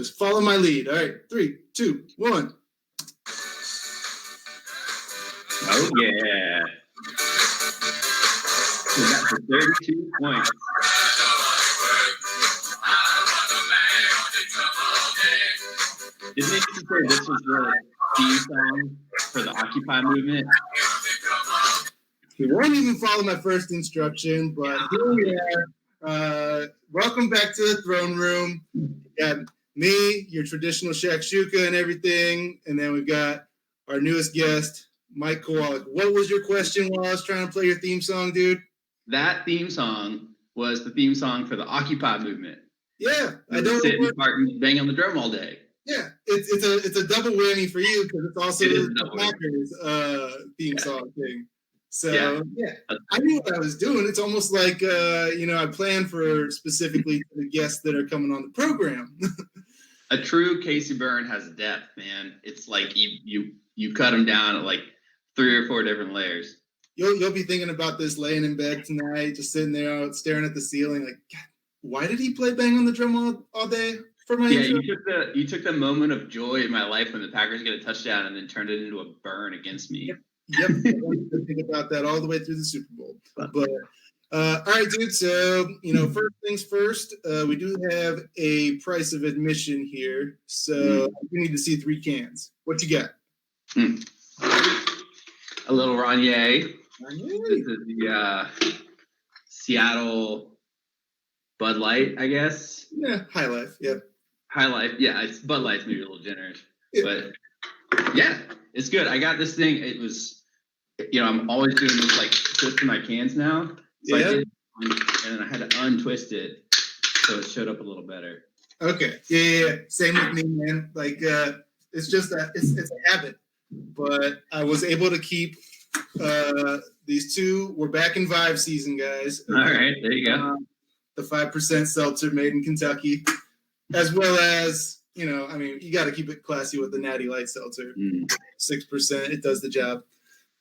Just follow my lead. All right, 3, 2, 1. Oh, yeah. We got the 32 points. Didn't they say this was the theme song for the Occupy movement? He won't even follow my first instruction, but here we are. Welcome back to the throne room. We got me, your traditional shakshuka and everything, and then we've got our newest guest, Mike Kowalick. What was your question while I was trying to play your theme song, dude? That theme song was the theme song for the Occupy movement. Yeah, I don't sit in the park and bang on the drum all day. Yeah, it's a double whammy for you because it's also the Packers theme song thing. So yeah, I knew what I was doing. It's almost like I plan for specifically to the guests that are coming on the program. A true Casey Byrne has depth, man. It's like you cut him down at like 3 or 4 different layers. You'll be thinking about this laying in bed tonight, just sitting there staring at the ceiling, like, God, why did he play bang on the drum all day? You took the moment of joy in my life when the Packers get a touchdown and then turned it into a burn against me. Yep. I wanted to think about that all the way through the Super Bowl. But all right, dude. So first things first. We do have a price of admission here, so we need to see 3 cans. What you got? A little Ronier. This is the Seattle Bud Light, I guess. Yeah, High Life. Yep. High Life, yeah, it's Bud Light's maybe a little generous, but yeah, it's good. I got this thing. It was, I'm always doing this like twisting my cans now. So I did, and then I had to untwist it so it showed up a little better. Okay, yeah. Same with me, man. Like it's just it's a habit, but I was able to keep these 2. We're back in Vibe season, guys. All right, there you go. The 5% seltzer made in Kentucky. As well as, you got to keep it classy with the Natty Light Seltzer. 6%, it does the job.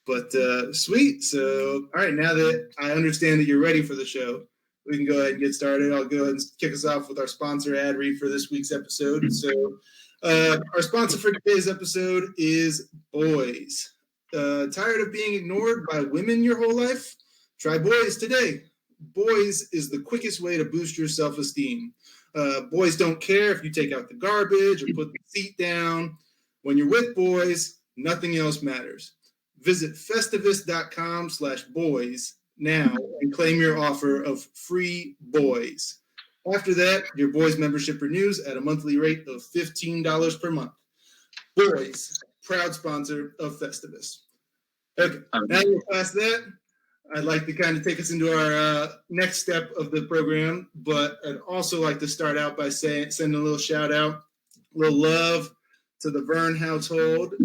But sweet. So, all right, now that I understand that you're ready for the show, we can go ahead and get started. I'll go ahead and kick us off with our sponsor ad read for this week's episode. So, our sponsor for today's episode is Boys. Tired of being ignored by women your whole life? Try Boys today. Boys is the quickest way to boost your self-esteem. Boys don't care if you take out the garbage or put the seat down. When you're with Boys, nothing else matters. Visit festivus.com/boys now and claim your offer of free Boys. After that, your Boys membership renews at a monthly rate of $15 per month. Boys, proud sponsor of Festivus. Okay, now we're past that. I'd like to kind of take us into our next step of the program, but I'd also like to start out by sending a little shout out, a little love to the Vern household.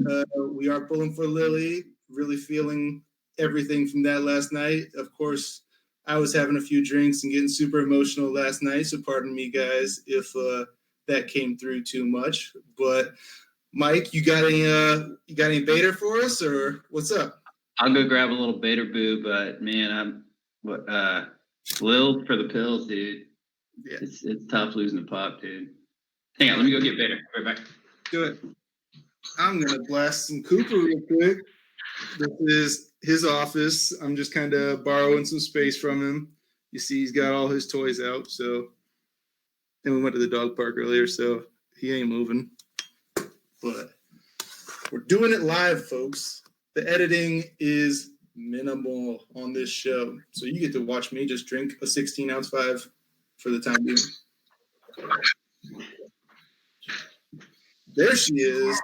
We are pulling for Lily, really feeling everything from that last night. Of course, I was having a few drinks and getting super emotional last night, so pardon me, guys, if that came through too much. But Mike, you got any beta for us, or what's up? I'll go grab a little Bader Boo, but man, I'm Lil for the pills, dude. Yeah. It's tough losing the pup, dude. Hang on, let me go get Bader. Right back. Do it. I'm gonna blast some Cooper real quick. This is his office. I'm just kind of borrowing some space from him. You see, he's got all his toys out. So, and we went to the dog park earlier, so he ain't moving. But we're doing it live, folks. The editing is minimal on this show. So you get to watch me just drink a 16-ounce 5 for the time being. There she is.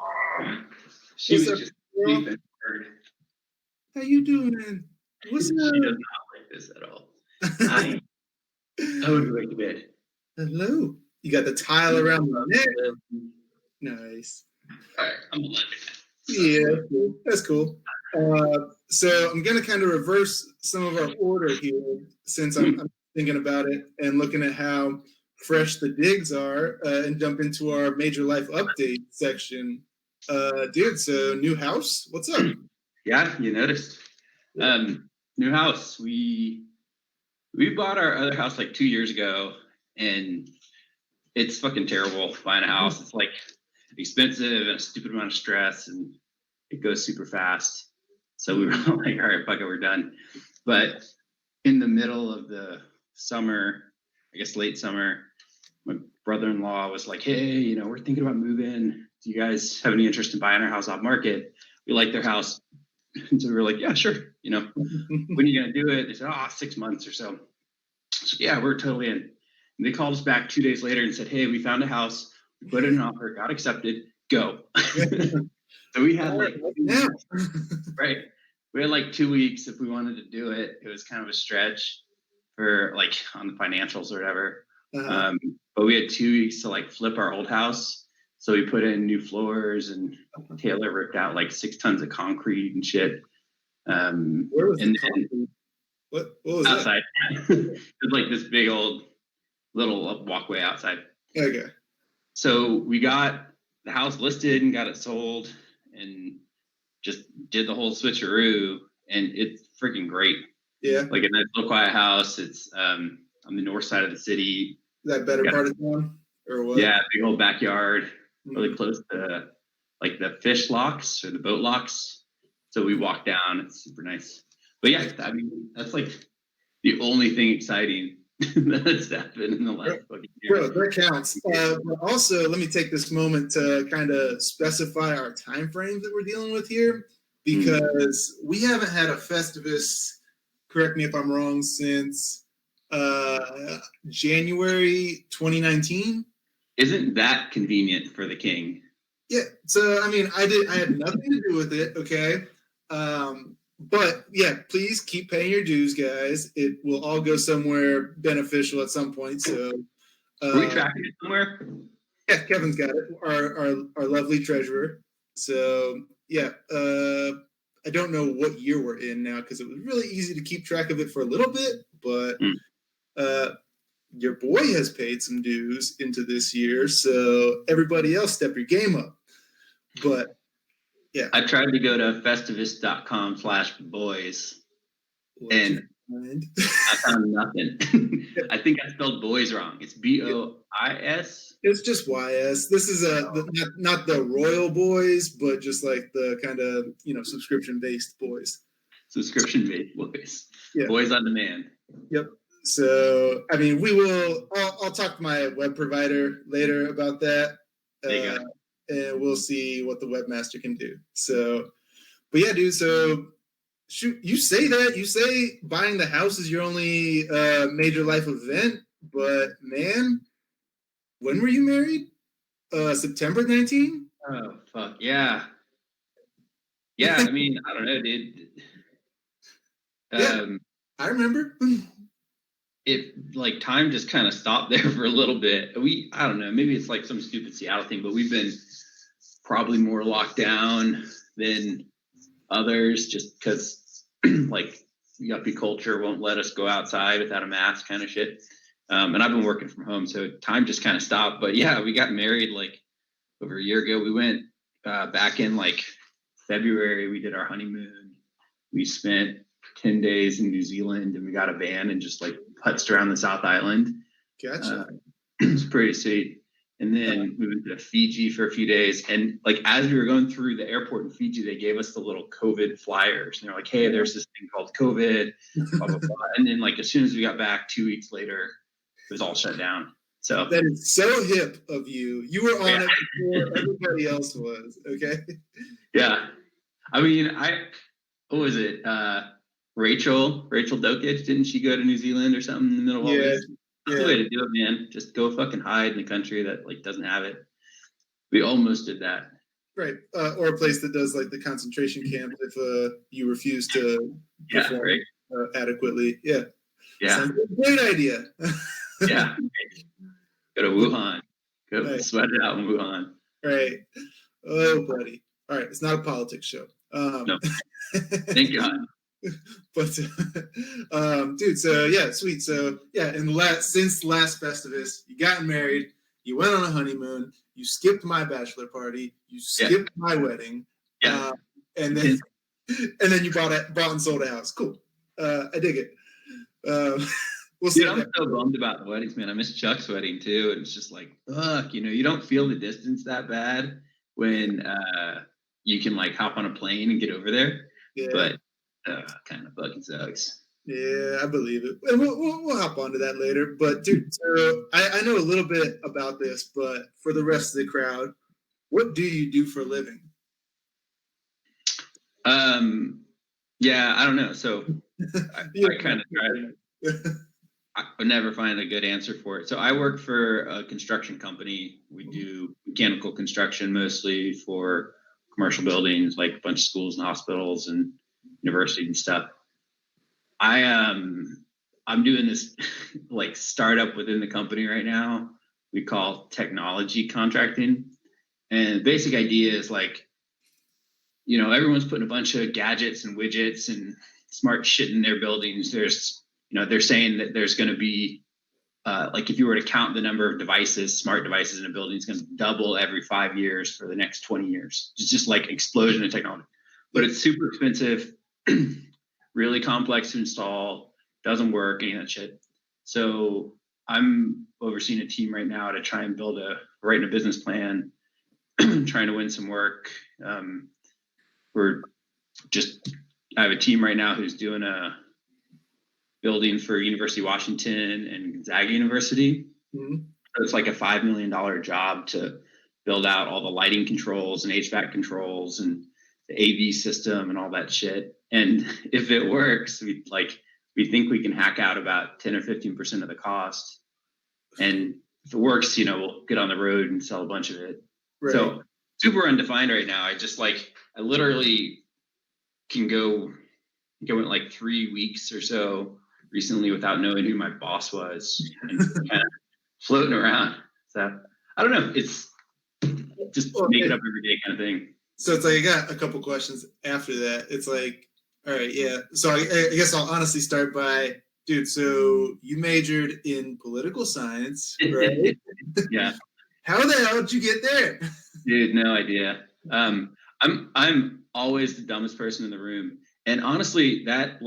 She was just sleeping. How you doing? What's up? She does not like this at all. I would go to bed. Hello. You got the tile around the neck. Nice. All right, I'm 11. Yeah, that's cool. So I'm going to kind of reverse some of our order here since I'm thinking about it and looking at how fresh the digs are and jump into our major life update section. Dude, so new house, what's up? Yeah, you noticed. New house. We bought our other house like 2 years ago, and it's fucking terrible buying a house. It's like expensive and a stupid amount of stress, and it goes super fast. So we were like, all right, fuck it, we're done. But in the middle of the summer, I guess late summer, my brother-in-law was like, hey, you know, we're thinking about moving. Do you guys have any interest in buying our house off market? We like their house. And so we were like, yeah, sure. You know, when are you going to do it? They said, 6 months or so. So yeah, we're totally in. And they called us back 2 days later and said, hey, we found a house. We put in an offer, got accepted, go. So we had like, right. We had like 2 weeks if we wanted to do it. It was kind of a stretch for like on the financials or whatever. But we had 2 weeks to like flip our old house. So we put in new floors, and Taylor ripped out like 6 tons of concrete and shit. Where was the concrete? What was outside? It was like this big old little walkway outside. Okay. So we got the house listed and got it sold and just did the whole switcheroo, and it's freaking great. Yeah. Like a nice little quiet house. It's on the north side of the city. That better part of town, or what? Yeah, big old backyard, really close to like the fish locks or the boat locks. So we walk down. It's super nice. But yeah, I mean, that's like the only thing exciting that's happened in the last fucking year. Bro, that counts. But also, let me take this moment to kind of specify our time frame that we're dealing with here, because we haven't had a Festivus, correct me if I'm wrong, since January 2019. Isn't that convenient for the king? Yeah. So, I mean, I had nothing to do with it, okay? But yeah, please keep paying your dues, guys. It will all go somewhere beneficial at some point. So, are we tracking it somewhere? Yeah, Kevin's got it. Our lovely treasurer. So yeah, I don't know what year we're in now, because it was really easy to keep track of it for a little bit. But your boy has paid some dues into this year, so everybody else, step your game up. But yeah, I tried to go to festivus.com/boys, and I found nothing. I think I spelled boys wrong. It's BOIS. It's just YS. This is not the royal boys, but just like the kind of, you know, subscription-based boys. Subscription-based boys. Yeah. Boys on demand. Yep. So, I mean, I'll talk to my web provider later about that. And we'll see what the webmaster can do. So, but yeah, dude, so shoot, you say buying the house is your only major life event, but man, when were you married? September 19? Oh, fuck. Yeah. Yeah, I mean, I don't know, dude. Yeah, I remember. It like time just kind of stopped there for a little bit. I don't know, maybe it's like some stupid Seattle thing, but we've been probably more locked down than others, just because like yuppie culture won't let us go outside without a mask, kind of shit. And I've been working from home, so time just kind of stopped. But yeah, we got married like over a year ago. We went back in like February. We did our honeymoon. We spent 10 days in New Zealand, and we got a van and just like putzed around the South Island. Gotcha. It was pretty sweet. And then we went to Fiji for a few days. And like as we were going through the airport in Fiji, they gave us the little COVID flyers. And they're like, hey, there's this thing called COVID, blah, blah, blah. And then like as soon as we got back 2 weeks later, it was all shut down. So that is so hip of you. You were on it before everybody else was, okay? Yeah. I mean, what was it? Rachel Dokich, didn't she go to New Zealand or something in the middle of all this? That's the way to do it, man. Just go fucking hide in a country that like doesn't have it. We almost did that. Right. Or a place that does like the concentration camp if you refuse to perform adequately. Yeah. Yeah. Sounds like a great idea. Yeah. Go to Wuhan. Go sweat it out in Wuhan. Right. Oh, buddy. All right. It's not a politics show. No. Thank God. But dude, so yeah, sweet. So yeah, since last Festivus, you got married, you went on a honeymoon, you skipped my bachelor party, you skipped my wedding, and then you bought and sold a house. Cool. I dig it. Dude, I'm so bummed about weddings, man. I miss Chuck's wedding too, and it's just like, fuck, you don't feel the distance that bad when you can like hop on a plane and get over there. Yeah. But kind of fucking sucks. Yeah, I believe it. And we'll hop onto that later. But dude, so I know a little bit about this, but for the rest of the crowd, what do you do for a living? Yeah, I don't know. So I kind of try. I would never find a good answer for it. So I work for a construction company. We do mechanical construction mostly for commercial buildings, like a bunch of schools and hospitals and universities and stuff. I'm doing this like startup within the company right now. We call technology contracting. And the basic idea is like, everyone's putting a bunch of gadgets and widgets and smart shit in their buildings. There's, they're saying that there's going to be, like if you were to count the number of devices, smart devices in a building, it's going to double every 5 years for the next 20 years. It's just like explosion of technology, but it's super expensive, really complex to install, doesn't work, any of that shit. So I'm overseeing a team right now to try and write a business plan, trying to win some work. I have a team right now who's doing a building for University of Washington and Gonzaga University. Mm-hmm. So it's like a $5 million job to build out all the lighting controls and HVAC controls and the AV system and all that shit. And if it works, we think we can hack out about 10 or 15% of the cost. And if it works, we'll get on the road and sell a bunch of it. Right. So super undefined right now. I literally can go in like 3 weeks or so recently without knowing who my boss was and kind of floating around. So I don't know. It's just make it up every day kind of thing. So it's like I got a couple questions after that. It's like, all right, yeah. So I guess I'll honestly start by, dude, so you majored in political science, right? Yeah. How the hell did you get there? Dude, no idea. I'm always the dumbest person in the room. And honestly, that's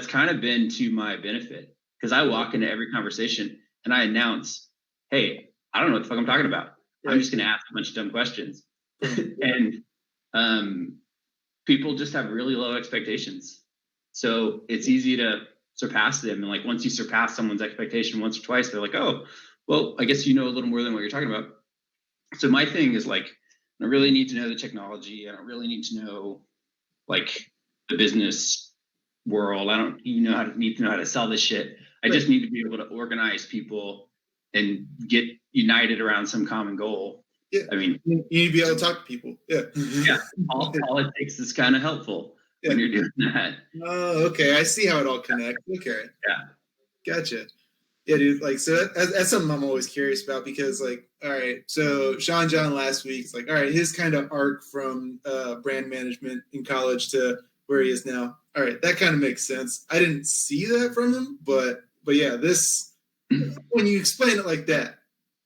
kind of been to my benefit because I walk into every conversation and I announce, hey, I don't know what the fuck I'm talking about. Right. I'm just going to ask a bunch of dumb questions. And people just have really low expectations. So it's easy to surpass them. And like once you surpass someone's expectation once or twice, they're like, oh, well, I guess you know a little more than what you're talking about. So my thing is like, I don't really need to know the technology. I don't really need to know like the business world. I don't even need to know how to sell this shit. I just need to be able to organize people and get united around some common goal. Yeah. I mean, you need to be able to talk to people. Yeah. Yeah. All politics is kind of helpful when you're doing that. Oh, okay. I see how it all connects. Okay. Yeah. Gotcha. Yeah, dude. Like, so that's something I'm always curious about because, like, all right, so Sean John last week, it's like, all right, his kind of arc from brand management in college to where he is now. All right, that kind of makes sense. I didn't see that from him, but yeah, this when you explain it like that,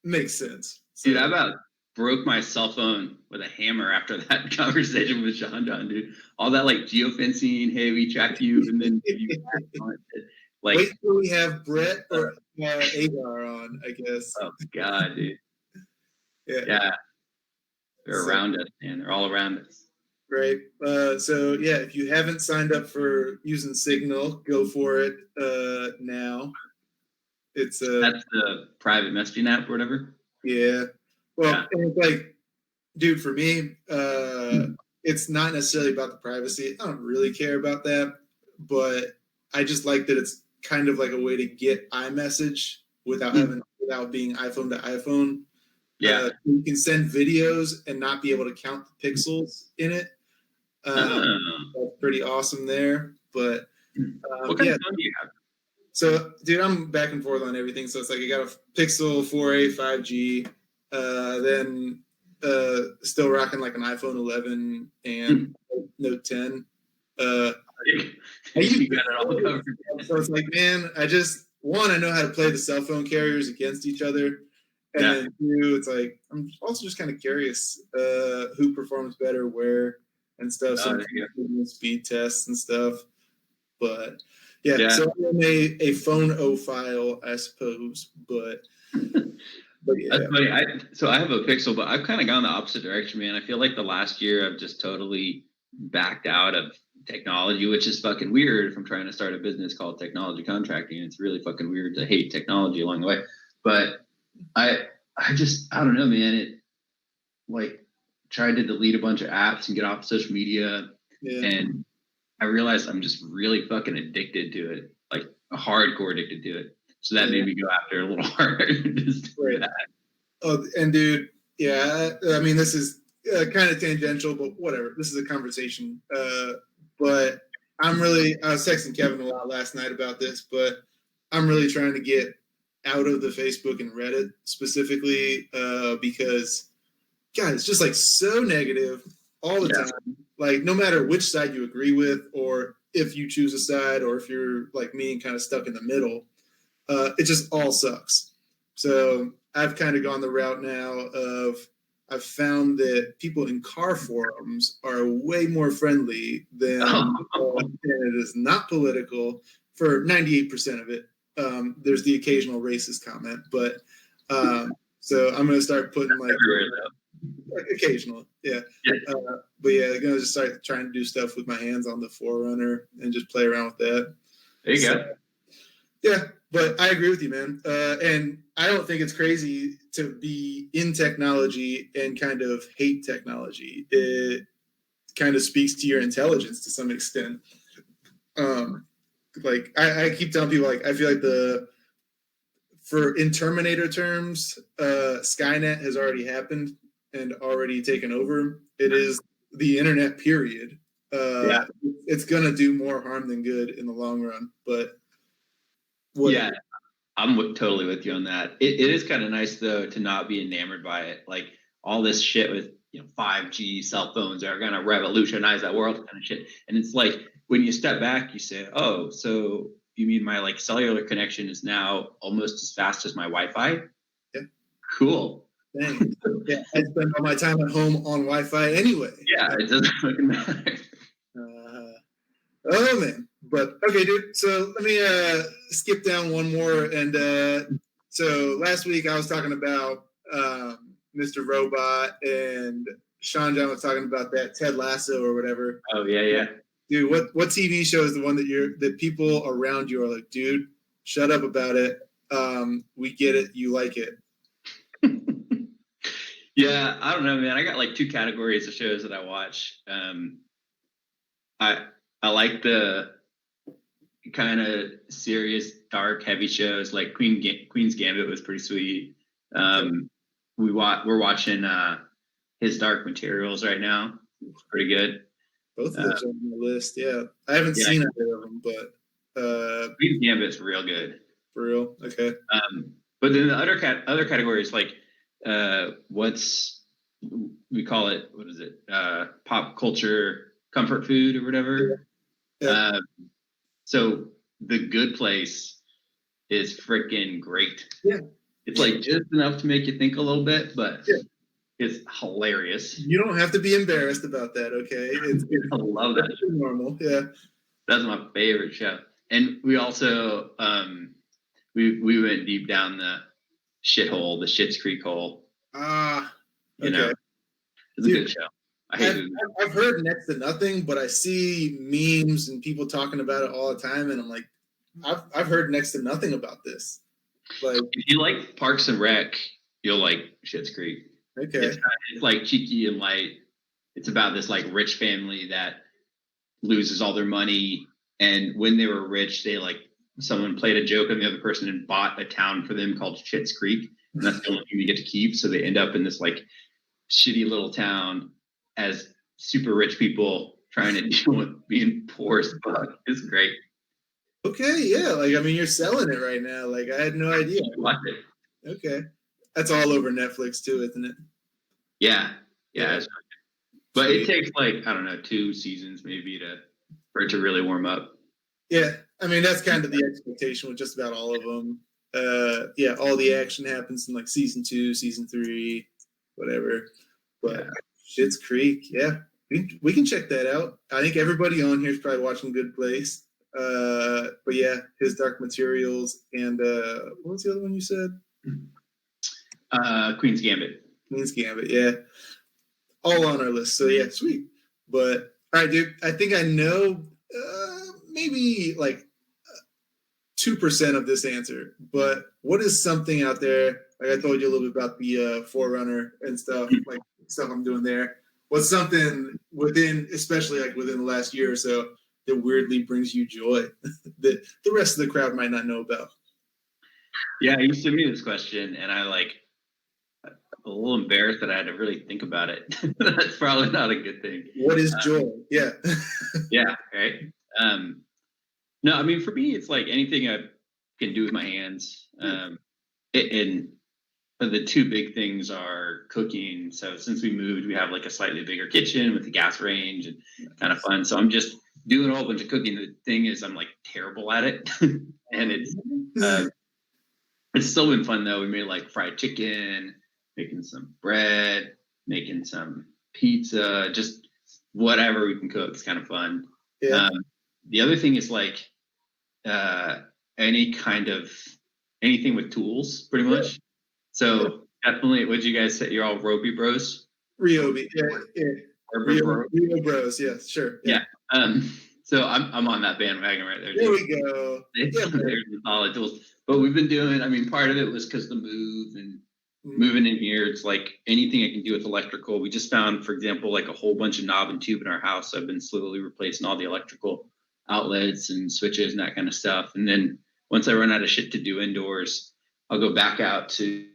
it makes sense. So, dude, I about broke my cell phone with a hammer after that conversation with Sean John, dude. All that like geofencing, hey, we track you, and then give you like. Wait till we have Brett or Agar on, I guess. Oh God, dude. Yeah. They're around us, man. They're all around us. Right. So yeah, if you haven't signed up for using Signal, go for it now. It's that's the private messaging app or whatever. Yeah. Well, and it's like, dude, for me, it's not necessarily about the privacy. I don't really care about that, but I just like that it's kind of like a way to get iMessage without being iPhone to iPhone. Yeah. You can send videos and not be able to count the pixels in it. That's pretty awesome there. But what kind of phone do you have? So, dude, I'm back and forth on everything. So it's like I got a Pixel 4a 5G, then still rocking like an iPhone 11 and Note 10. You got it all covered. So it's like, man, I know how to play the cell phone carriers against each other. And then two, it's like, I'm also just kind of curious who performs better where and stuff. So speed tests and stuff. But Yeah. So I'm a phonophile, I suppose, but yeah. That's funny. I have a Pixel, but I've kind of gone the opposite direction, man. I feel like the last year I've just totally backed out of technology, which is fucking weird if I'm trying to start a business called technology contracting. It's really fucking weird to hate technology along the way. But I don't know, man. It like tried to delete a bunch of apps and get off social media, and I realized I'm just really fucking addicted to it, like hardcore addicted to it. So that made me go after a little harder. Just that. Oh, and dude, yeah, I mean, this is kind of tangential, but whatever. This is a conversation. But I was texting Kevin a lot last night about this, but I'm really trying to get out of the Facebook and Reddit specifically because, God, it's just like so negative all the time. Like, no matter which side you agree with, or if you choose a side, or if you're like me and kind of stuck in the middle, it just all sucks. So I've kind of gone the route now of I've found that people in car forums are way more friendly than and it is not political for 98% of it. There's the occasional racist comment, but so I'm going to start putting like occasional, but yeah, I'm gonna just start trying to do stuff with my hands on the Forerunner and just play around with that. There you go. Yeah, but I agree with you, man. And I don't think it's crazy to be in technology and kind of hate technology. It kind of speaks to your intelligence to some extent. Like I keep telling people, like I feel like in Terminator terms, Skynet has already happened and already taken over. It is the internet, period. It's gonna do more harm than good in the long run, but whatever. Yeah, I'm totally with you on that. It is kind of nice though to not be enamored by it. Like all this shit with 5G cell phones are gonna revolutionize that world kind of shit. And it's like when you step back, you say, "Oh, so you mean my like cellular connection is now almost as fast as my Wi-Fi?" Yeah. Cool. Thanks. Yeah, I spend all my time at home on Wi-Fi anyway. Yeah, it doesn't fucking matter. Oh man, but okay, dude. So let me skip down one more. And so last week I was talking about Mr. Robot, and Sean John was talking about that Ted Lasso or whatever. Oh yeah. Dude, what TV show is the one that people around you are like, dude, shut up about it. We get it. You like it. Yeah, I don't know, man. I got like two categories of shows that I watch. I like the kind of serious, dark, heavy shows. Like Queen's Gambit was pretty sweet. We're watching His Dark Materials right now. It's pretty good. Both of those are on the list. Yeah, I haven't seen either of them, but Queen's Gambit is real good. For real, okay. But then the other category is like we call it, what is it? Pop culture comfort food or whatever. Yeah. So The Good Place is freaking great. Yeah. It's like just enough to make you think a little bit, but it's hilarious. You don't have to be embarrassed about that, okay? I love that. It's normal, yeah. That's my favorite show. And we also we went deep down the shithole, the Schitt's Creek hole. You know, it's a good show. I've heard next to nothing, but I see memes and people talking about it all the time, and I'm like, I've heard next to nothing about this. Like, if you like Parks and Rec, you'll like Schitt's Creek. Okay, it's like cheeky and light. It's about this like rich family that loses all their money, and when they were rich, they like someone played a joke on the other person and bought a town for them called Schitt's Creek, and that's the only thing they get to keep. So they end up in this like shitty little town as super rich people trying to deal with being poor as fuck. It's great. Okay, yeah. Like, I mean, you're selling it right now. Like, I had no idea. Okay. That's all over Netflix too, isn't it? Yeah. But it takes like, I don't know, 2 seasons maybe for it to really warm up. Yeah. I mean, that's kind of the expectation with just about all of them. All the action happens in like season 2, season 3, whatever. But Schitt's Creek, we can check that out. I think everybody on here is probably watching Good Place. But yeah, his Dark Materials and what was the other one you said? Queen's Gambit. Queen's Gambit, yeah. All on our list. So yeah, sweet. But all right, dude, I think I know maybe like 2% of this answer, but what is something out there? Like I told you a little bit about the Forerunner and stuff, like stuff I'm doing there. What's something within, especially like within the last year or so, that weirdly brings you joy that the rest of the crowd might not know about? Yeah, you sent me this question, and I'm a little embarrassed that I had to really think about it. That's probably not a good thing. What is joy? Yeah. Yeah, right. No, I mean, for me, it's like anything I can do with my hands. And the two big things are cooking. So since we moved, we have like a slightly bigger kitchen with a gas range and kind of fun. So I'm just doing a whole bunch of cooking. The thing is, I'm like terrible at it, and it's still been fun though. We made like fried chicken, making some bread, making some pizza, just whatever we can cook. It's kind of fun. Yeah. The other thing is like anything with tools, pretty much. So definitely, what'd you guys say? You're all Roby bros? Ryobi, yeah. Ryo bros, yeah, sure. Yeah. So I'm on that bandwagon right there. There we go. There's the solid tools. But we've been doing, I mean, part of it was because the move and moving in here, it's like anything I can do with electrical. We just found, for example, like a whole bunch of knob and tube in our house. I've been slowly replacing all the electrical outlets and switches and that kind of stuff. And then once I run out of shit to do indoors, I'll go back out to,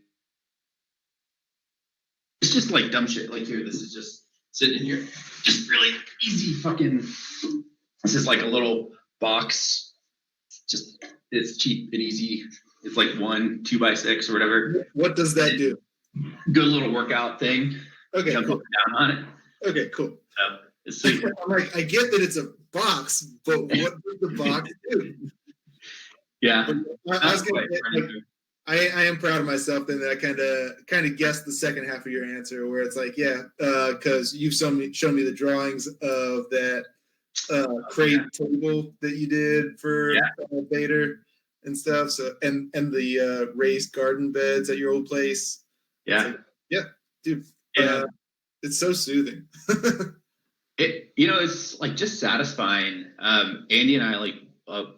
it's just like dumb shit. Like here, this is just sitting in here, just really easy fucking, this is like a little box, just, it's cheap and easy. It's like 1 2x6 or whatever. What does that do? Good little workout thing. Okay, Jump cool. up and down on it. Okay, cool. So it's sweet. I'm like, I get that it's a box, but what does the box do? Yeah. I am proud of myself then that I kind of guessed the second half of your answer where it's like, yeah, because you've shown me the drawings of that crate table that you did for Vader and stuff. So and the raised garden beds at your old place. Yeah. Like, yeah, dude. Yeah. It's so soothing. It's like just satisfying. Andy and I, like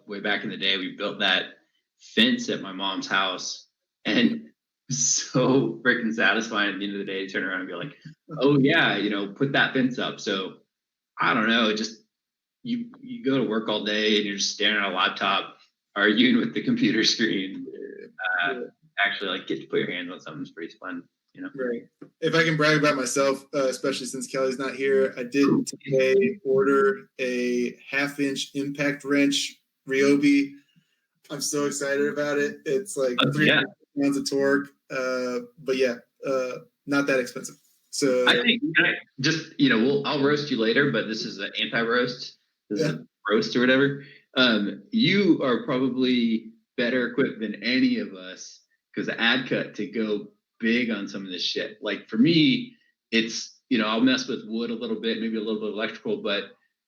way back in the day, we built that fence at my mom's house, and so freaking satisfying at the end of the day to turn around and be like, oh yeah, put that fence up. So I don't know, just you go to work all day and you're just staring at a laptop, arguing with the computer screen. Actually, like get to put your hands on something is pretty fun. Right. If I can brag about myself, especially since Kelly's not here, I did today order a 1/2-inch impact wrench Ryobi. I'm so excited about it. It's like 300 pounds of torque, but not that expensive. So I think I'll roast you later, but this is an anti-roast. This is a roast or whatever. You are probably better equipped than any of us because the ad cut to go big on some of this shit. Like for me, it's I'll mess with wood a little bit, maybe a little bit of electrical, but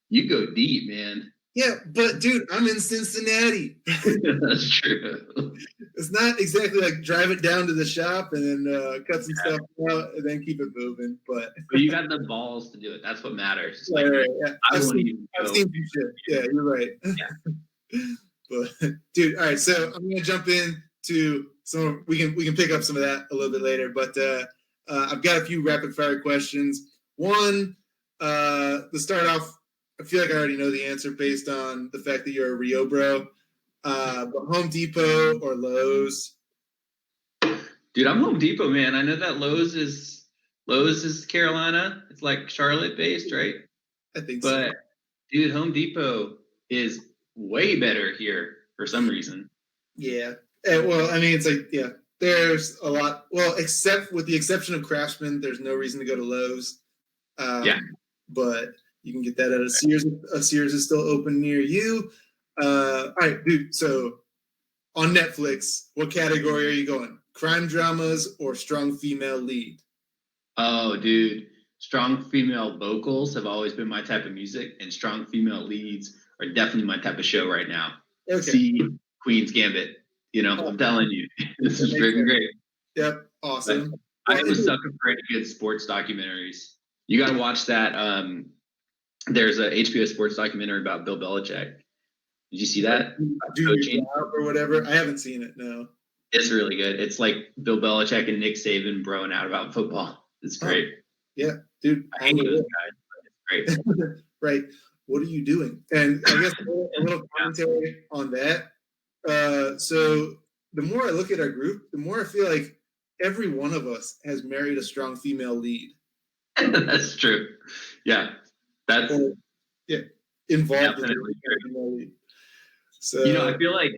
you go deep, man. Yeah, but dude, I'm in Cincinnati. That's true. It's not exactly like drive it down to the shop and then cut some stuff out and then keep it moving. But you got the balls to do it. That's what matters. Right. Yeah. I've seen some shit. Yeah, you're right. Yeah. But dude, all right. So I'm gonna jump in to some. We can pick up some of that a little bit later. But I've got a few rapid fire questions. One, to start off. I feel like I already know the answer based on the fact that you're a Rio bro. But Home Depot or Lowe's? Dude, I'm Home Depot, man. I know that Lowe's is Carolina. It's like Charlotte based, right? I think so. But dude, Home Depot is way better here for some reason. Yeah. Well, I mean, it's like, yeah, there's a lot. Well, except with the exception of Craftsman, there's no reason to go to Lowe's. But you can get that at a Sears. A Sears is still open near you. All right, dude. So on Netflix, what category are you going? Crime dramas or strong female lead? Oh, dude. Strong female vocals have always been my type of music, and strong female leads are definitely my type of show right now. Okay. See Queen's Gambit. I'm telling you, this is freaking great. Yep, awesome. I am a sucker for any good sports documentaries. You got to watch that. There's a HBO sports documentary about Bill Belichick. Did you see that? Do your job or whatever? I haven't seen it. No. It's really good. It's like Bill Belichick and Nick Saban broing out about football. It's great. Yeah, dude. I hate those guys, but it's great. Right. What are you doing? And I guess a little commentary on that. So the more I look at our group, the more I feel like every one of us has married a strong female lead. That's true. Yeah. That's involved in the female lead. So I feel like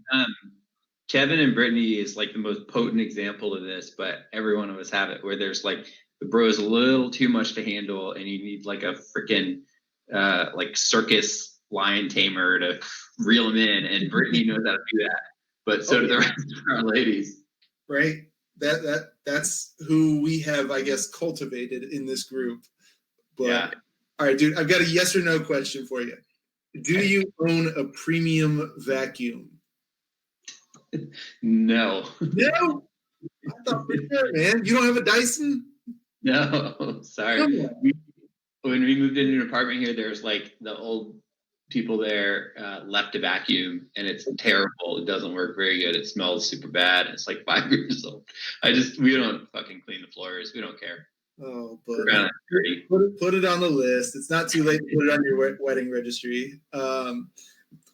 Kevin and Brittany is like the most potent example of this, but every one of us have it where there's like the bro is a little too much to handle and you need like a freaking like circus lion tamer to reel him in, and Brittany knows how to do that, but so do the rest of our ladies. Right. That's who we have, I guess, cultivated in this group. But all right, dude, I've got a yes or no question for you. Do you own a premium vacuum? No. No? I thought for sure, man. You don't have a Dyson? No, sorry. When we moved into an apartment here, there's like the old people there left a vacuum, and it's terrible. It doesn't work very good. It smells super bad. It's like 5 years old. We don't fucking clean the floors. We don't care. Oh, but put it on the list. It's not too late to put it on your wedding registry. All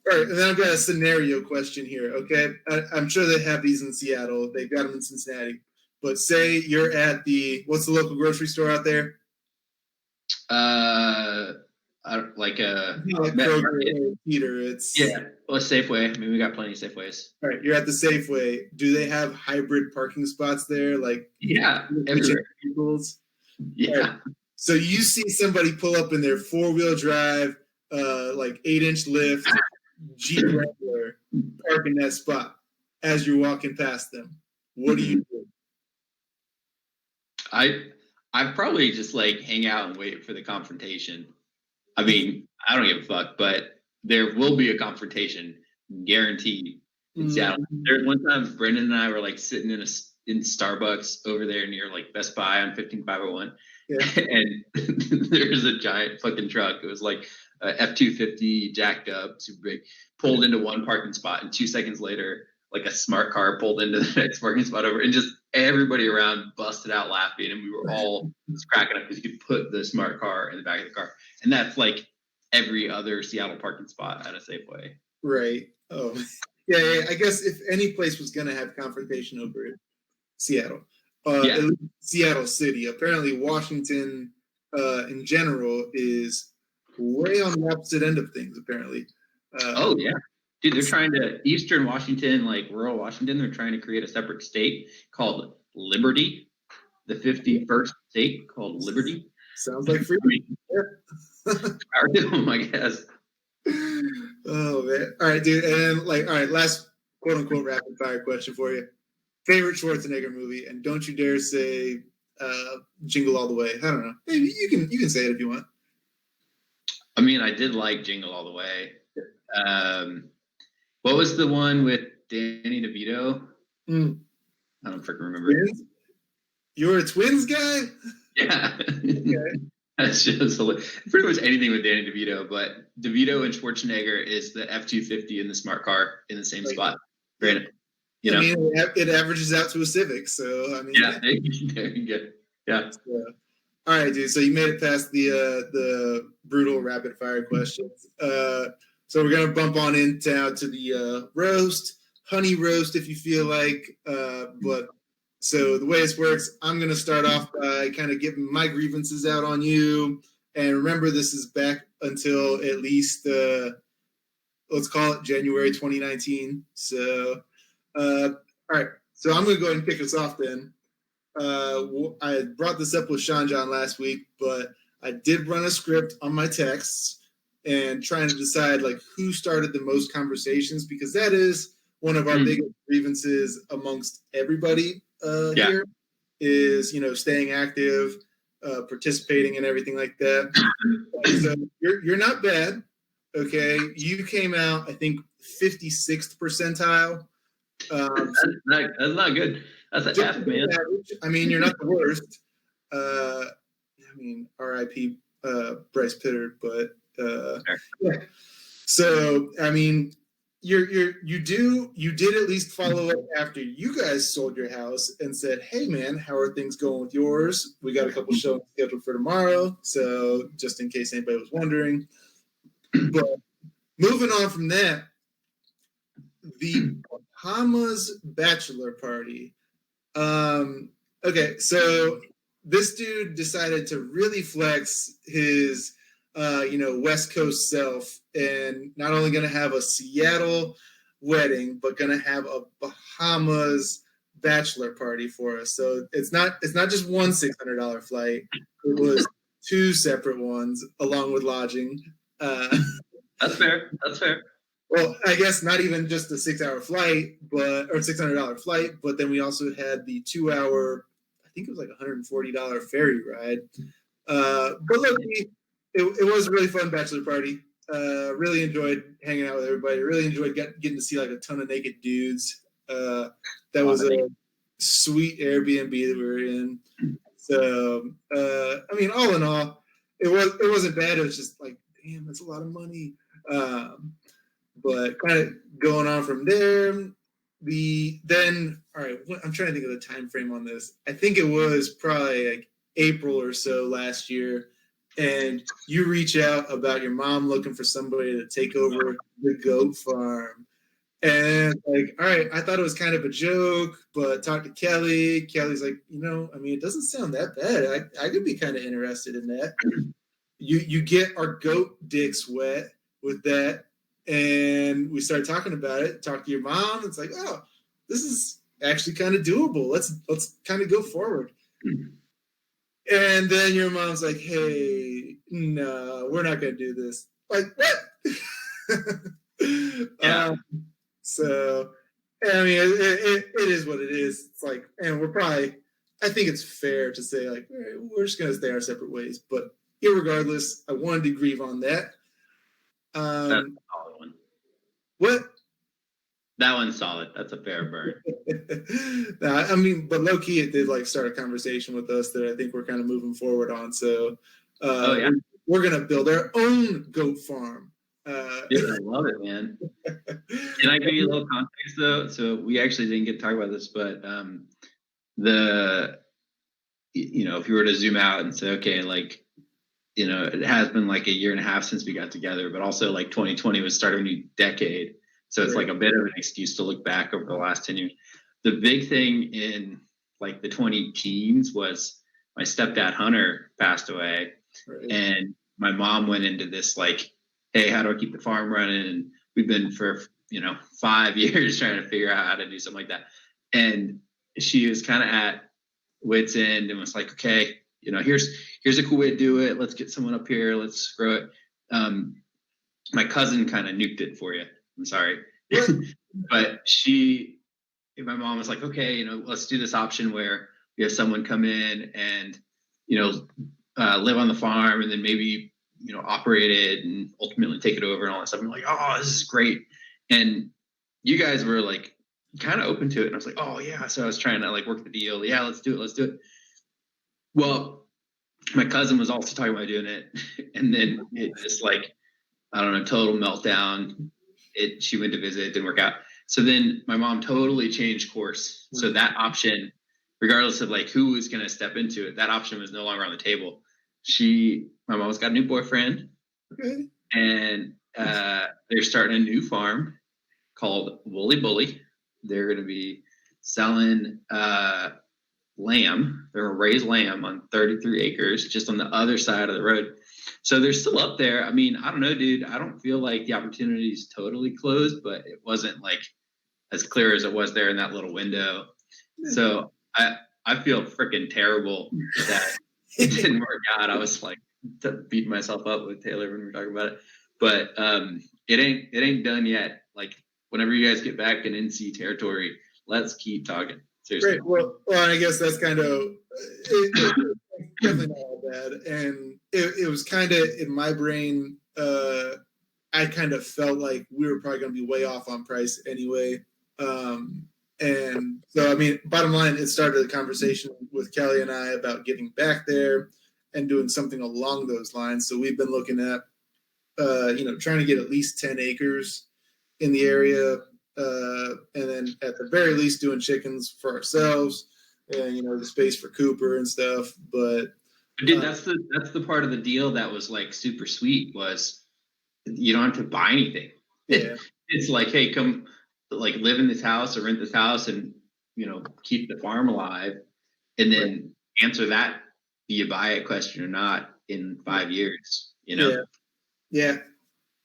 right, and then I've got a scenario question here, okay? I'm sure they have these in Seattle. They've got them in Cincinnati. But say you're at what's the local grocery store out there? Like a Kroger or Peter. Well, Safeway. I mean, we got plenty of Safeways. All right, you're at the Safeway. Do they have hybrid parking spots there? Like everywhere. Yeah. Right. So you see somebody pull up in their 4-wheel drive, like 8-inch lift Jeep Wrangler, park in that spot as you're walking past them. What do you do? I probably just like hang out and wait for the confrontation. I mean, I don't give a fuck, but there will be a confrontation, guaranteed. In Seattle. There's one time Brendan and I were like sitting in Starbucks over there near like Best Buy on 15501, and there's a giant fucking truck. It was like a F-250 jacked up, super big, pulled into one parking spot, and 2 seconds later, like a smart car pulled into the next parking spot over, and just everybody around busted out laughing, and we were all just cracking up because you could put the smart car in the back of the car, and that's like every other Seattle parking spot at a Safeway. Right. Oh. Yeah. I guess if any place was going to have confrontation over it, Seattle. At least Seattle City. Apparently, Washington in general is way on the opposite end of things, apparently. Dude, they're trying to, Eastern Washington, like rural Washington, they're trying to create a separate state called Liberty, the 51st state called Liberty. Sounds like freedom. Power to them, I guess. Oh, man. All right, dude. And last quote unquote rapid fire question for you. Favorite Schwarzenegger movie? And don't you dare say Jingle All the Way. I don't know. Maybe you can say it if you want. I mean, I did like Jingle All the Way. What was the one with Danny DeVito? I don't freaking remember. Twins? You're a Twins guy? Yeah. Okay. That's just pretty much anything with Danny DeVito, but DeVito and Schwarzenegger is the F-250 in the smart car in the same spot. Granted, I mean, it averages out to a Civic, so I mean. Yeah, there you go. Yeah. All right, dude. So you made it past the brutal rapid fire questions. So we're gonna bump on in down to the roast, honey roast, if you feel like. But so the way this works, I'm gonna start off by kind of getting my grievances out on you. And remember, this is back until at least let's call it January 2019. So, all right. So I'm gonna go ahead and kick us off then. I brought this up with Sean John last week, but I did run a script on my texts and trying to decide like who started the most conversations, because that is one of our biggest grievances amongst everybody here is, staying active, participating and everything like that. So you're not bad. Okay, you came out, I think, 56th percentile. That's not good. That's an F, man. Average. I mean, you're not the worst. I mean, R.I.P. Bryce Pitter, but yeah. So I mean, you did at least follow up after you guys sold your house and said, "Hey, man, how are things going with yours? We got a couple shows scheduled for tomorrow, so just in case anybody was wondering." But moving on from that, the Bahamas bachelor party. Okay, so this dude decided to really flex his, West Coast self, and not only going to have a Seattle wedding, but going to have a Bahamas bachelor party for us. So it's not just one $600 flight; it was two separate ones along with lodging. That's fair. That's fair. Well, I guess not even just a 6-hour flight, or $600 flight, but then we also had the 2-hour, I think it was like $140 ferry ride. But look, it was a really fun bachelor party. Really enjoyed hanging out with everybody. Really enjoyed getting to see like a ton of naked dudes. That was a sweet Airbnb that we were in. So, I mean, all in all, it wasn't bad. It was just like, damn, that's a lot of money. But kind of going on from there, all right, I'm trying to think of the time frame on this. I think it was probably like April or so last year, and you reach out about your mom looking for somebody to take over the goat farm. And like, all right, I thought it was kind of a joke, but talked to Kelly. Kelly's like, I mean, it doesn't sound that bad. I could be kind of interested in that. You get our goat dicks wet with that. And we started talking about it. Talk to your mom. It's like, oh, this is actually kind of doable. Let's kind of go forward. And then your mom's like, hey, no, we're not going to do this. Like, what? Yeah. So, I mean, it is what it is. It's like, and I think it's fair to say, like, all right, we're just going to stay our separate ways. But irregardless, I wanted to grieve on that. That's a solid one. What? That one's solid. That's a fair burn. I mean, but low key, it did like start a conversation with us that I think we're kind of moving forward on. So, we're gonna build our own goat farm. Dude, I love it, man. Can I give you a little context though? So we actually didn't get to talk about this, but if you were to zoom out and say, okay, like, it has been like a year and a half since we got together, but also like 2020 was start of a new decade. So it's like a bit of an excuse to look back over the last 10 years. The big thing in like the 20 teens was my stepdad Hunter passed away. Right. And my mom went into this like, hey, how do I keep the farm running? And we've been for, 5 years trying to figure out how to do something like that. And she was kind of at wit's end and was like, okay, here's a cool way to do it. Let's get someone up here. Let's grow it. My cousin kind of nuked it for you. I'm sorry. But my mom was like, okay, let's do this option where we have someone come in and, live on the farm and then maybe, operate it and ultimately take it over and all that stuff. I'm like, oh, this is great. And you guys were like kind of open to it. And I was like, oh yeah. So I was trying to like work the deal. Yeah, let's do it. Well, my cousin was also talking about doing it. And then it just like, I don't know, total meltdown. She went to visit, it didn't work out. So then my mom totally changed course. So that option, regardless of like who was going to step into it, that option was no longer on the table. My mom's got a new boyfriend. Okay. And they're starting a new farm called Woolly Bully. They're going to be selling lamb. They're going to raise lamb on 33 acres, just on the other side of the road. So they're still up there. I mean, I don't know, dude. I don't feel like the opportunity is totally closed, but it wasn't like as clear as it was there in that little window. So I feel freaking terrible that it didn't work out. I was like beating myself up with Taylor when we were talking about it, but it ain't done yet. Like whenever you guys get back in NC territory, let's keep talking. Seriously. Great. Well, I guess that's kind of definitely not all bad, and it was kind of in my brain. I kind of felt like we were probably going to be way off on price anyway. And so, I mean, bottom line, it started a conversation with Kelly and I about getting back there and doing something along those lines. So we've been looking at, trying to get at least 10 acres in the area. And then at the very least doing chickens for ourselves and, the space for Cooper and stuff. But dude, that's the part of the deal that was like super sweet was you don't have to buy anything. Yeah. It's like, hey, come like live in this house or rent this house and, keep the farm alive and then answer that, do you buy it question or not in 5 years, Yeah.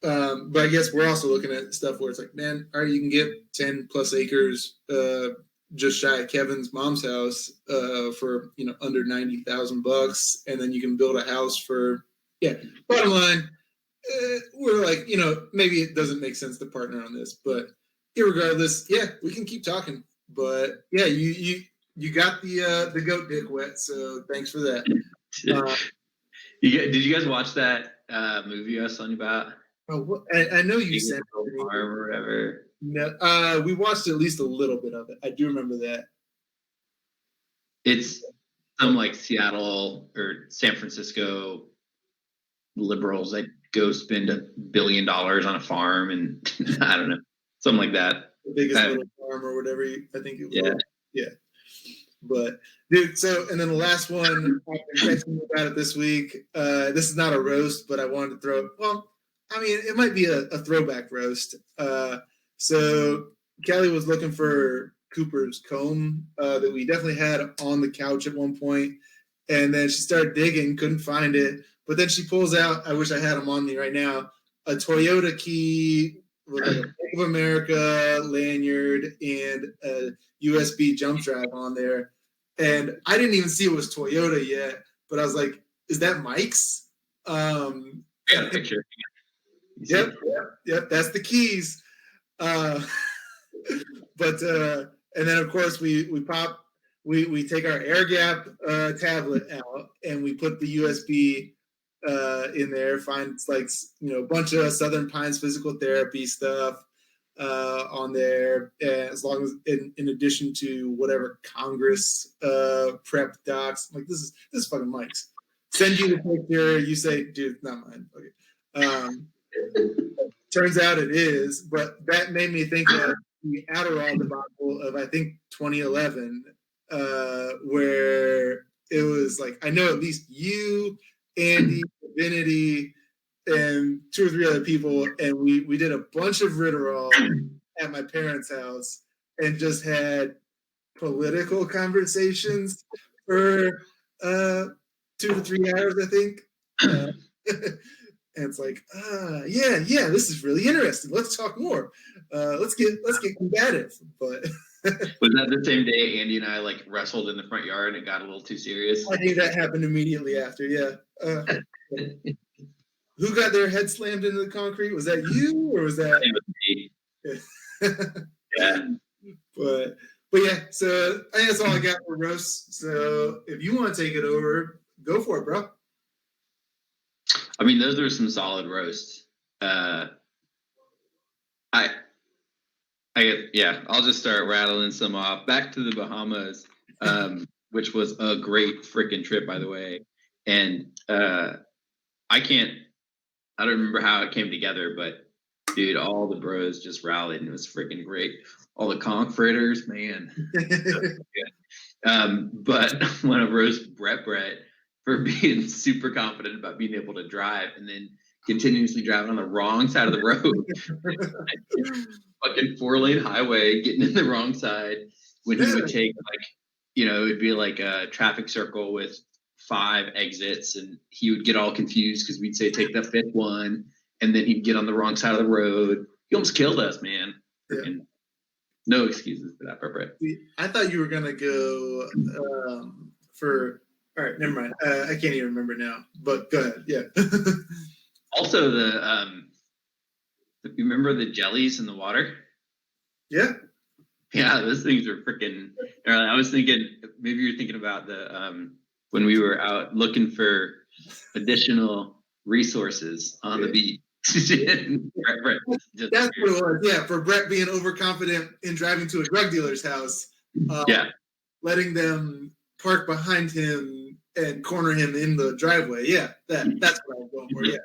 But I guess we're also looking at stuff where it's like, man, all right, you can get 10 plus acres, just shy of Kevin's mom's house, for, under $90,000. And then you can build a house for, bottom line, we're like, maybe it doesn't make sense to partner on this, but irregardless, we can keep talking. But yeah, you got the goat dick wet, so thanks for that. Did you guys watch that movie I was telling you about? Oh, I know you said farm or whatever. No, we watched at least a little bit of it. I do remember that. It's some like Seattle or San Francisco liberals that go spend $1 billion on a farm and I don't know, something like that. The biggest little farm or whatever I think it was. Yeah. But dude, so and then the last one I've been texting about it this week. This is not a roast, but I wanted to throw. Well, I mean, it might be a throwback roast. So Kelly was looking for Cooper's comb that we definitely had on the couch at one point, and then she started digging, couldn't find it. But then she pulls out. I wish I had them on me right now. A Toyota key with like a Bank of America lanyard and a USB jump drive on there. And I didn't even see it was Toyota yet, but I was like, is that Mike's? Yeah, picture. Yep. That's the keys. But and then of course we take our air gap tablet out and we put the USB in there, find like a bunch of Southern Pines physical therapy stuff on there, as long as in addition to whatever Congress prep docs. I'm like, this is fucking Mike's. Send you the picture, you say, dude, it's not mine. Okay. Turns out it is, but that made me think of the Adderall debacle of I think 2011, where it was like I know at least you, Andy, Divinity, and 2 or 3 other people, and we did a bunch of Ritterall at my parents' house and just had political conversations for 2 to 3 hours, I think. And it's like, yeah, this is really interesting. Let's talk more. Let's get combative. But was that the same day Andy and I like wrestled in the front yard and it got a little too serious? I think that happened immediately after. Yeah. Who got their head slammed into the concrete? Was that you or was that? It was me. Yeah. But yeah. So I think that's all I got for roasts. So if you want to take it over, go for it, bro. I mean, those are some solid roasts. I'll just start rattling some off. Back to the Bahamas, which was a great freaking trip, by the way. And I don't remember how it came together, but dude, all the bros just rallied and it was freaking great. All the conch fritters, man. But I want to roast Brett for being super confident about being able to drive and then continuously driving on the wrong side of the road. Fucking 4-lane highway, getting in the wrong side when he would take it would be like a traffic circle with 5 exits and he would get all confused because we'd say take the 5th one and then he'd get on the wrong side of the road. He almost killed us, man. Yeah. No excuses for that, Brett. I thought you were gonna go for. All right, never mind. I can't even remember now. But go ahead. Yeah. Also, you remember the jellies in the water? Yeah. Yeah, those things are freaking. I was thinking maybe you're thinking about the when we were out looking for additional resources on the beach. Brett, That's what it was. Yeah, for Brett being overconfident in driving to a drug dealer's house. Letting them park behind him and corner him in the driveway. Yeah, that's what I was going for. Yeah,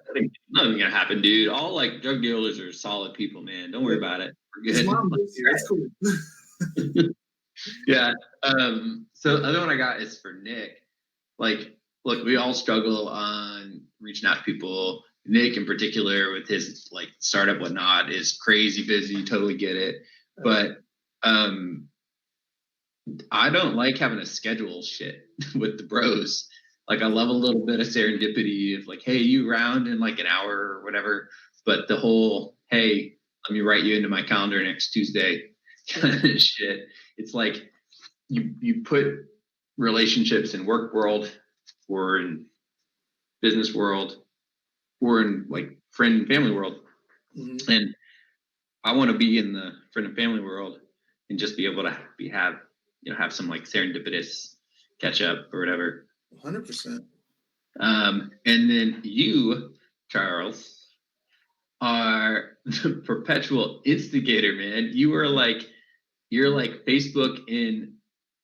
nothing gonna happen, dude. All like drug dealers are solid people, man. Don't worry about it. We're good. His mom lives here. That's cool. Yeah. So the other one I got is for Nick. Like, look, we all struggle on reaching out to people. Nick in particular with his like startup whatnot is crazy busy, totally get it. But I don't like having to schedule shit with the bros. Like I love a little bit of serendipity of like, hey, you around in like an hour or whatever. But the whole, hey, let me write you into my calendar next Tuesday kind of shit. It's like you put relationships in work world or in business world or in like friend and family world. Mm-hmm. And I want to be in the friend and family world and just be able to have some like serendipitous catch up or whatever. 100%. And then you, Charles, are the perpetual instigator, man. You're like Facebook in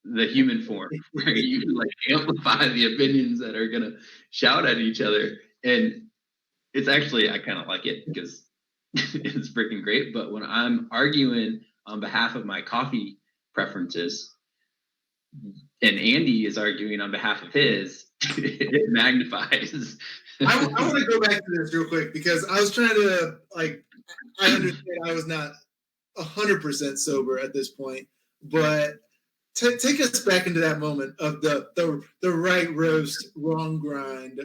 the human form, where you like amplify the opinions that are gonna shout at each other. And it's actually, I kind of like it because it's freaking great. But when I'm arguing on behalf of my coffee preferences, and Andy is arguing on behalf of his, it magnifies. I want to go back to this real quick because I was trying to I understand I was not 100% sober at this point, but take us back into that moment of the right roast, wrong grind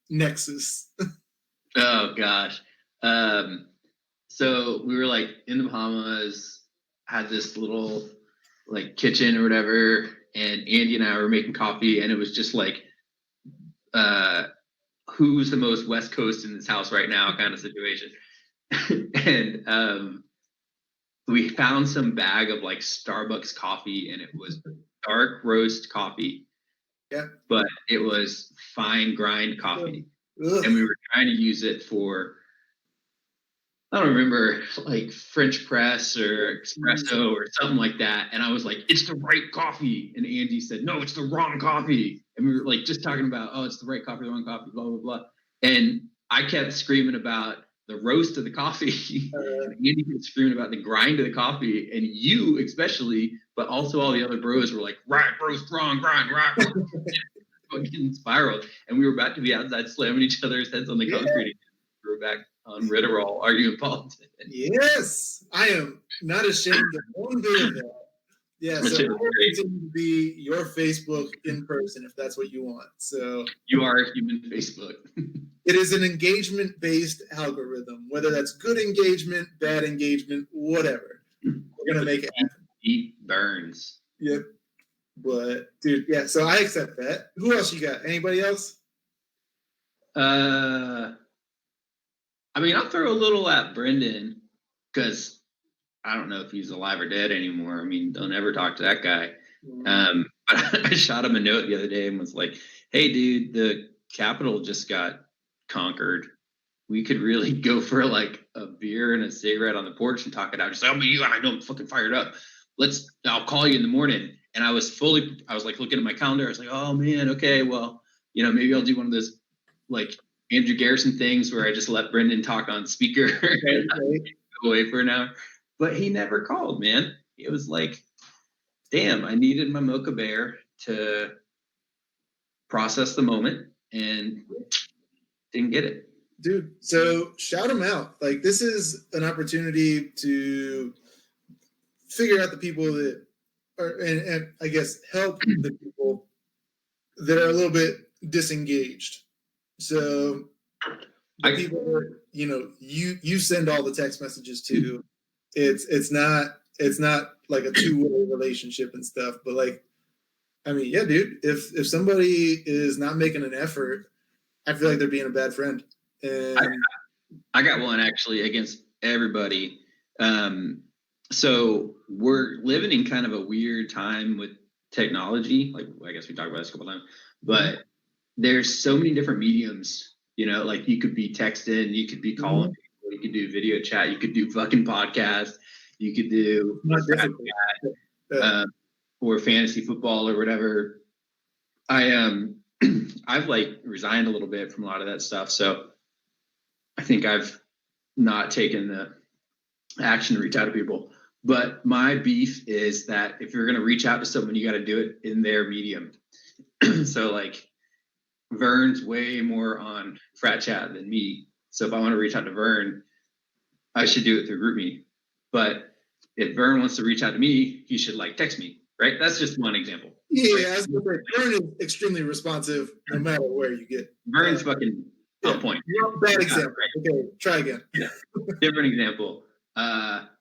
nexus. Oh gosh. So we were like in the Bahamas, had this little like kitchen or whatever, and Andy and I were making coffee, and it was just like who's the most West Coast in this house right now kind of situation. And we found some bag of like Starbucks coffee, and it was dark roast coffee. Yeah. But it was fine grind coffee. Ugh. And we were trying to use it for, I don't remember, like French press or espresso or something like that. And I was like, it's the right coffee. And Andy said, no, it's the wrong coffee. And we were like just talking about, oh, it's the right coffee, the wrong coffee, blah, blah, blah. And I kept screaming about the roast of the coffee. And Andy kept screaming about the grind of the coffee. And you especially, but also all the other bros were like, right, roast, wrong, grind, right. Fucking spiraled. And we were about to be outside slamming each other's heads on the concrete. We were back on Ritterall arguing politics. Yes, I am not ashamed of one bit of that. Yeah, so I will continue to be your Facebook in person if that's what you want. So you are human Facebook. It is an engagement-based algorithm, whether that's good engagement, bad engagement, whatever. We're gonna make it happen. Heat burns. Yep. But dude, yeah. So I accept that. Who else you got? Anybody else? I mean, I'll throw a little at Brendan because I don't know if he's alive or dead anymore. I mean, don't ever talk to that guy. But I shot him a note the other day and was like, hey, dude, the Capitol just got conquered. We could really go for like a beer and a cigarette on the porch and talk it out. Just like, I know I'm fucking fired up. I'll call you in the morning. And I was like looking at my calendar. I was like, oh man, okay, well, maybe I'll do one of those like Andrew Garrison things where I just let Brendan talk on speaker and go away for an hour. But he never called, man. It was like, damn, I needed my mocha bear to process the moment and didn't get it. Dude, so shout him out. Like, this is an opportunity to figure out the people that are, and I guess help the people that are a little bit disengaged. So the people that, you send all the text messages to, it's not like a two-way relationship and stuff, but like, I mean, yeah, dude, if somebody is not making an effort, I feel like they're being a bad friend. And I got one actually against everybody. So we're living in kind of a weird time with technology. Like, I guess we talked about this a couple times, but there's so many different mediums You know, like you could be texting, you could be calling people, you could do video chat, you could do fucking podcast, you could do or fantasy football or whatever. I've like resigned a little bit from a lot of that stuff. So I think I've not taken the action to reach out to people. But my beef is that if you're going to reach out to someone, you got to do it in their medium. So like Vern's way more on frat chat than me. So if I want to reach out to Vern, I should do it through GroupMe. But if Vern wants to reach out to me, he should like text me, right? That's just one example. Yeah, I was gonna say, Vern is extremely responsive no matter where you get. Vern's fucking on point. Bad example. Okay, try again. Yeah. Different example.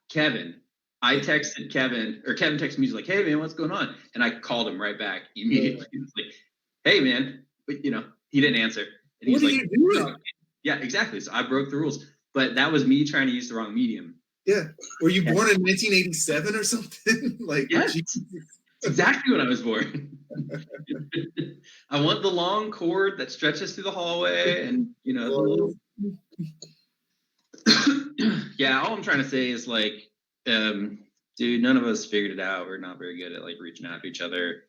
Kevin. I texted Kevin, or Kevin texted me, he's like, hey man, what's going on? And I called him right back immediately. He was like, hey man, but you know, he didn't answer. And he's like, yeah, exactly. So I broke the rules. But that was me trying to use the wrong medium. Yeah. Were you born in 1987 or something? Like, yes. Exactly when I was born. I want the long cord that stretches through the hallway, and you know, the little. Yeah, all I'm trying to say is like, dude, none of us figured it out. We're not very good at like reaching out to each other.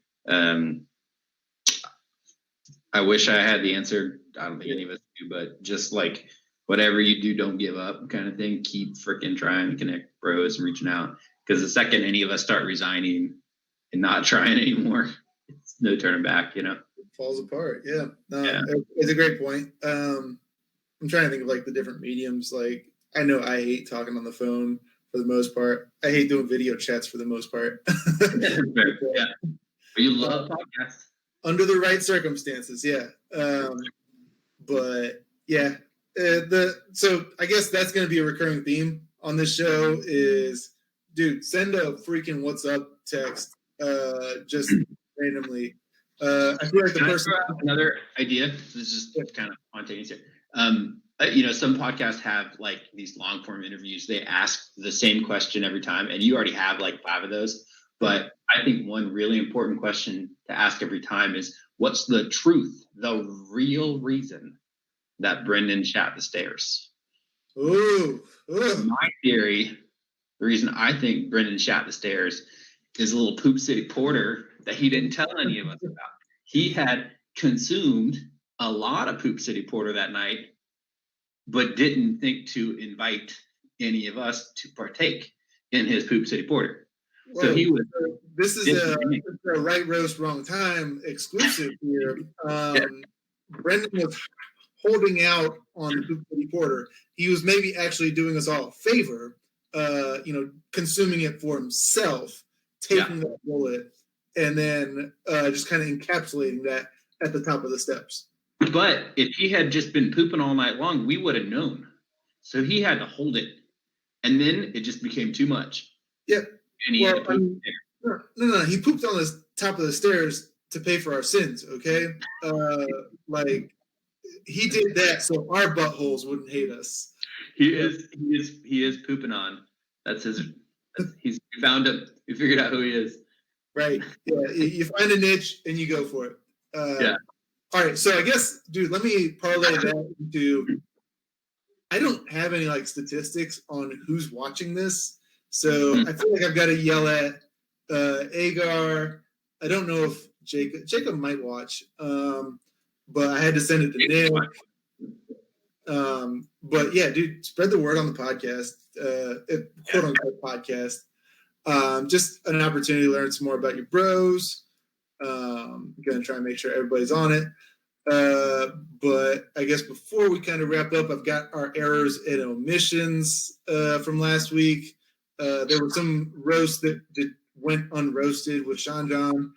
I wish I had the answer. I don't think any of us do, but just like whatever you do, don't give up, kind of thing. Keep freaking trying to connect bros and reaching out, because the second any of us start resigning and not trying anymore, it's no turning back, you know. It falls apart. Yeah. It's a great point. I'm trying to think of like the different mediums. Like, I know I hate talking on the phone for the most part. I hate doing video chats for the most part. Yeah. But you love podcasts. Under the right circumstances, yeah. But yeah, so I guess that's going to be a recurring theme on this show is, dude, send a freaking what's up text. Just randomly. I feel like the person. Another idea. This is just kind of spontaneous here. You know, some podcasts have like these long form interviews. They ask the same question every time, and you already have like 5 of those. But I think one really important question to ask every time is, what's the truth, the real reason that Brendan shat the stairs? Ooh. My theory, the reason I think Brendan shat the stairs is a little Poop City Porter that he didn't tell any of us about. He had consumed a lot of Poop City Porter that night, but didn't think to invite any of us to partake in his Poop City Porter. Well, so he was. This is a right roast, wrong time exclusive here. Brendan was holding out on the Poop City Porter. He was maybe actually doing us all a favor, consuming it for himself, taking that bullet, and then just kind of encapsulating that at the top of the steps. But if he had just been pooping all night long, we would have known. So he had to hold it. And then it just became too much. Yep. And he had to poop there. No. He pooped on the top of the stairs to pay for our sins, okay? Like, he did that so our buttholes wouldn't hate us. He is pooping on. That's his. We found him. We figured out who he is. Right. Yeah. You find a niche and you go for it. Yeah. All right. So I guess, dude, let me parlay that into. I don't have any like statistics on who's watching this, so I feel like I've got to yell at Agar. I don't know if Jacob might watch, but I had to send it to Nick. But yeah, dude, spread the word on the podcast, quote unquote podcast. Just an opportunity to learn some more about your bros. I'm gonna try and make sure everybody's on it. But I guess before we kind of wrap up, I've got our errors and omissions from last week. There were some roasts that went unroasted with Sean John.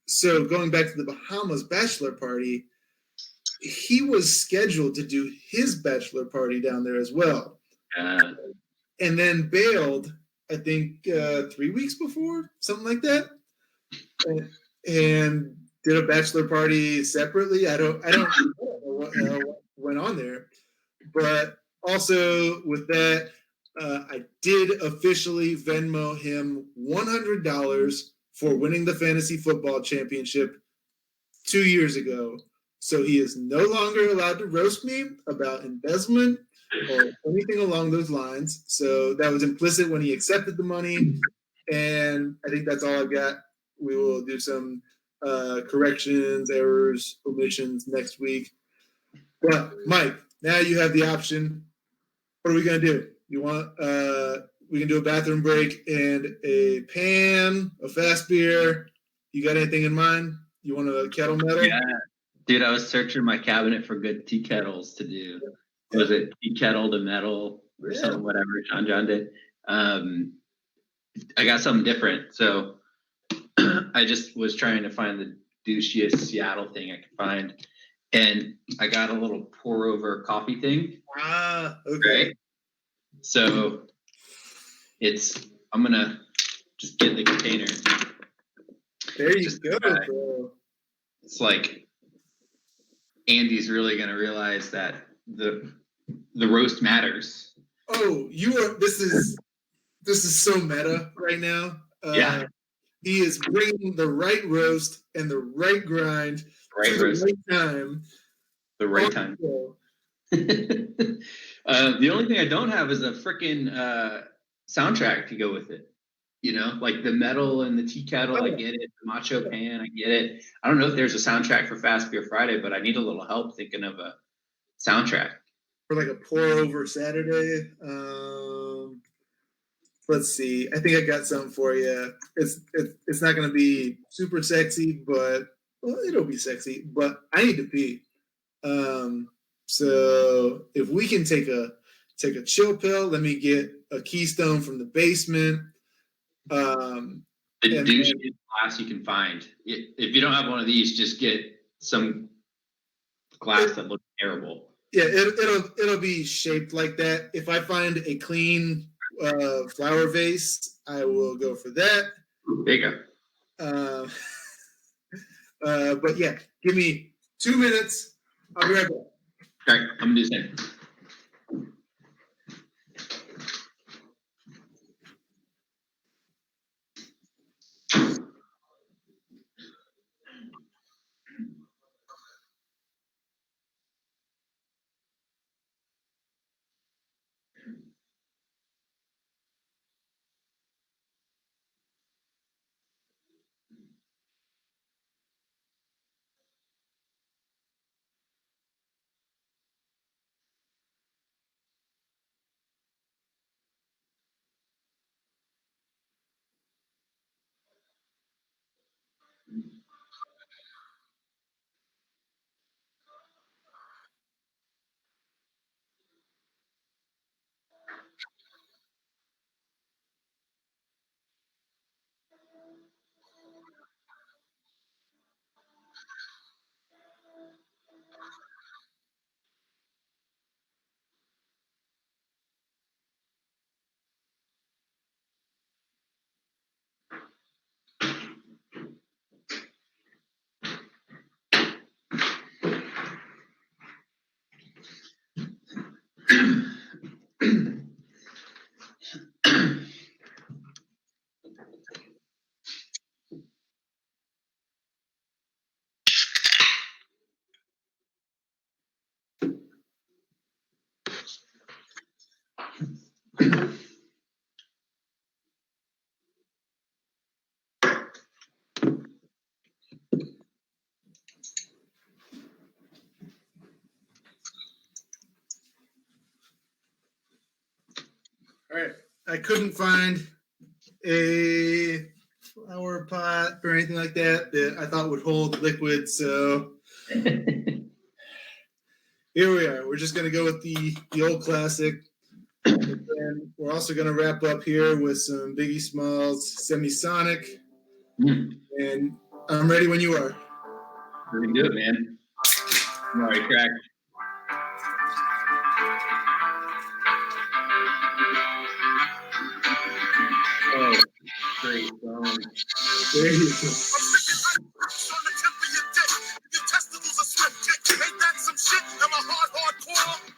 So going back to the Bahamas bachelor party, he was scheduled to do his bachelor party down there as well. And then bailed, I think, 3 weeks before, something like that. And did a bachelor party separately. I don't know what went on there. But also with that, I did officially Venmo him $100 for winning the fantasy football championship 2 years ago. So he is no longer allowed to roast me about embezzlement or anything along those lines. So that was implicit when he accepted the money. And I think that's all I've got. We will do some corrections, errors, omissions next week. But Mike, now you have the option. What are we gonna do? You want we can do a bathroom break and a pan, a fast beer. You got anything in mind? You want a kettle metal? Yeah. Dude, I was searching my cabinet for good tea kettles to do. Yeah. Was it tea kettle to metal or something, whatever John did? I got something different. So I just was trying to find the douchiest Seattle thing I could find. And I got a little pour over coffee thing. Ah, okay. Right? So I'm going to just get the container. There you go, bro. It's like Andy's really going to realize that the roast matters. Oh, this is so meta right now. Yeah. He is bringing the right roast and the right grind the right time. The only thing I don't have is a freaking soundtrack to go with it. You know, like the metal and the tea kettle, I get it. The macho pan, I get it. I don't know if there's a soundtrack for Fast Beer Friday, but I need a little help thinking of a soundtrack. For like a pour over Saturday. Let's see. I think I got something for you. It's not going to be super sexy, but it'll be sexy. But I need to pee. So if we can take a chill pill, let me get a Keystone from the basement. The douche glass you can find. If you don't have one of these, just get some glass that looks terrible. Yeah, it'll be shaped like that. If I find a clean flower vase, I will go for that. There you go. But yeah, give me 2 minutes. I'll be right back. All right, I'm gonna do the same. All right. I couldn't find a flower pot or anything like that I thought would hold liquid. So here we are. We're just going to go with the old classic. And then we're also going to wrap up here with some Biggie Smalls Semisonic. And I'm ready when you are. Pretty good, man. I'm already cracked. Oh, great song. There you go.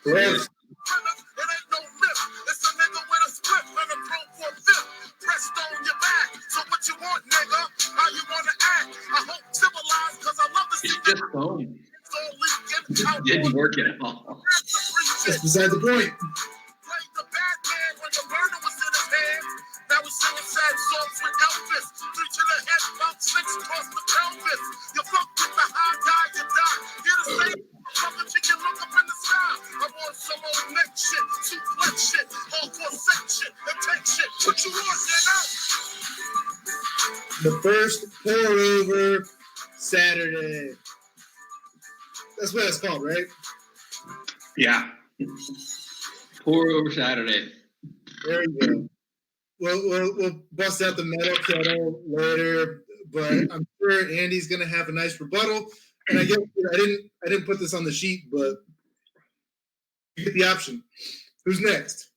Yes. It's just foam. Didn't work at all. That's beside the point. Now we singing sad songs with Elvis. 3 to the head, about 6 across the pelvis. You fuck with the high guy, you die. Hear the same fucking chicken look up in the sky. I want some old neck shit, suplex shit, hardcore sex shit, and take shit. What you want, nigga? The first pour over Saturday. That's what it's called, right? Yeah. Pour over Saturday. There you go. We'll bust out the metal kettle later, but I'm sure Andy's gonna have a nice rebuttal. And I guess I didn't put this on the sheet, but you get the option. Who's next?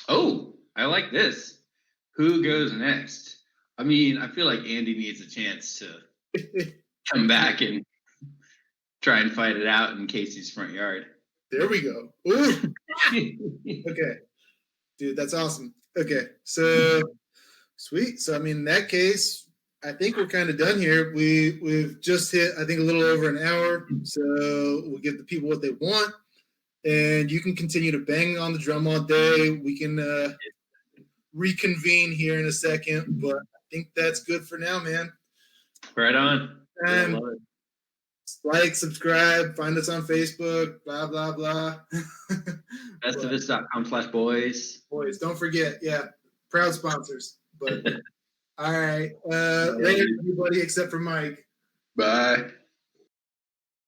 Oh, I like this. Who goes next? I mean, I feel like Andy needs a chance to come back and try and fight it out in Casey's front yard. There we go. Ooh. Okay. Dude, that's awesome. Okay. So sweet. So I mean, in that case, I think we're kind of done here. We've just hit, I think, a little over an hour. So we'll give the people what they want. And you can continue to bang on the drum all day. We can reconvene here in a second, but I think that's good for now, man. Right on. Like, subscribe, find us on Facebook, blah, blah, blah. Festivus.com/boys. Boys, don't forget, yeah, proud sponsors. But all right. Later, everybody except for Mike. Bye.